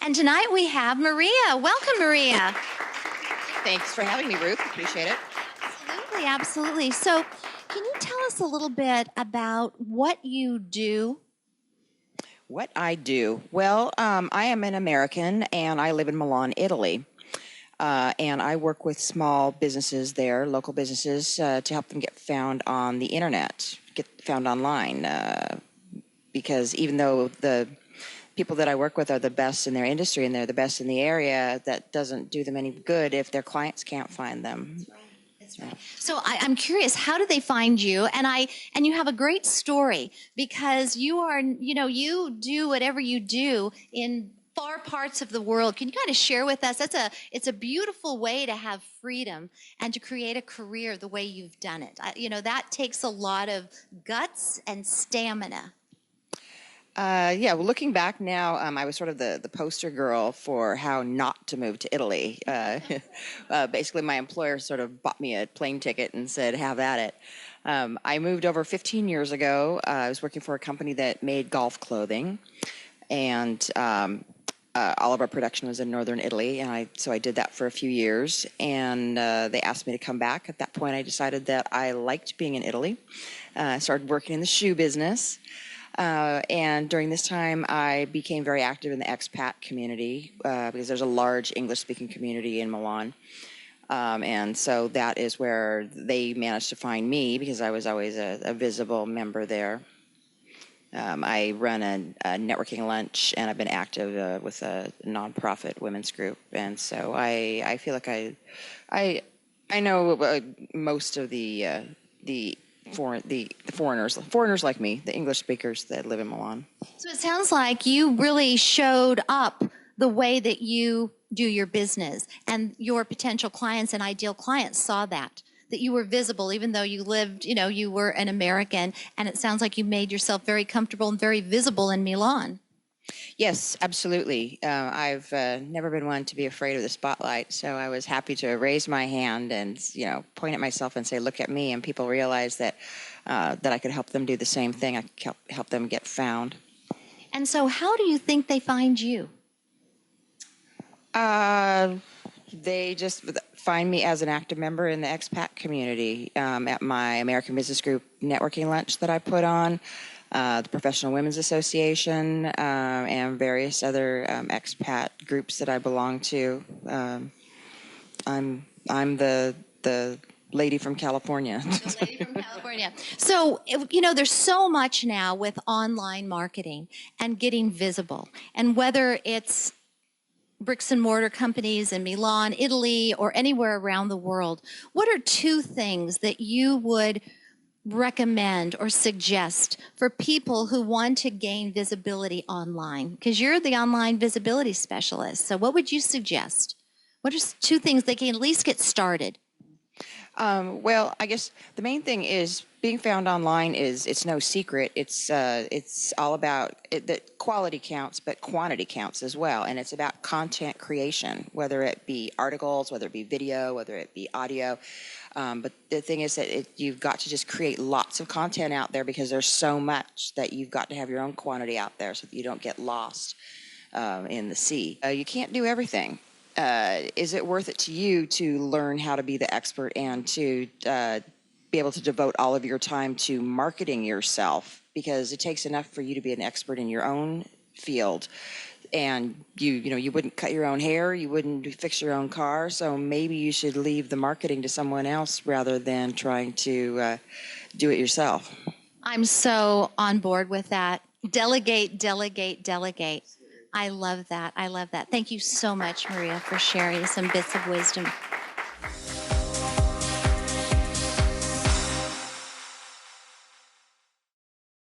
And tonight we have Maria. Welcome, Maria. Thanks for having me, Ruth. Appreciate it. Absolutely, absolutely. So, can you tell us a little bit about what you do? What I do? Well, I am an American and I live in Milan, Italy. And I work with small businesses there, local businesses, to help them get found on the internet, get found online. Because even though the people that I work with are the best in their industry and they're the best in the area, that doesn't do them any good if their clients can't find them. That's right. So I'm curious, how do they find you? And you have a great story because you do whatever you do in far parts of the world. Can you kind of share with us? It's a beautiful way to have freedom and to create a career the way you've done it. That takes a lot of guts and stamina. Yeah, well, looking back now, I was sort of the poster girl for how not to move to Italy. Basically, my employer sort of bought me a plane ticket and said, have at it. I moved over 15 years ago. I was working for a company that made golf clothing, and all of our production was in northern Italy, and so I did that for a few years, and they asked me to come back. At that point, I decided that I liked being in Italy. I started working in the shoe business. And during this time, I became very active in the expat community because there's a large English-speaking community in Milan. And so that is where they managed to find me because I was always a visible member there. I run a networking lunch, and I've been active with a nonprofit women's group. And so I feel like I know most of the foreigners like me, the English speakers that live in Milan. So it sounds like you really showed up the way that you do your business, and your potential clients and ideal clients saw that you were visible, even though you lived, you were an American, and it sounds like you made yourself very comfortable and very visible in Milan. Yes, absolutely. I've never been one to be afraid of the spotlight, so I was happy to raise my hand and point at myself and say, "Look at me," and people realized that I could help them do the same thing. I could help them get found. And so, how do you think they find you? They just find me as an active member in the expat community at my American Business Group networking lunch that I put on. The Professional Women's Association, and various other expat groups that I belong to. I'm the lady from California. The lady from California. So, there's so much now with online marketing and getting visible. And whether it's bricks and mortar companies in Milan, Italy, or anywhere around the world, what are two things that you would recommend or suggest for people who want to gain visibility online? Because you're the online visibility specialist. So what would you suggest? What are two things they can at least get started? Well, I guess the main thing is being found online it's no secret. It's all about it, that quality counts, but quantity counts as well. And it's about content creation, whether it be articles, whether it be video, whether it be audio. But the thing is that you've got to just create lots of content out there because there's so much that you've got to have your own quantity out there so that you don't get lost in the sea. You can't do everything. Is it worth it to you to learn how to be the expert and to be able to devote all of your time to marketing yourself? Because it takes enough for you to be an expert in your own field. And you wouldn't cut your own hair, you wouldn't fix your own car, so maybe you should leave the marketing to someone else rather than trying to do it yourself. I'm so on board with that. Delegate, delegate, delegate. I love that. I love that. Thank you so much, Maria, for sharing some bits of wisdom.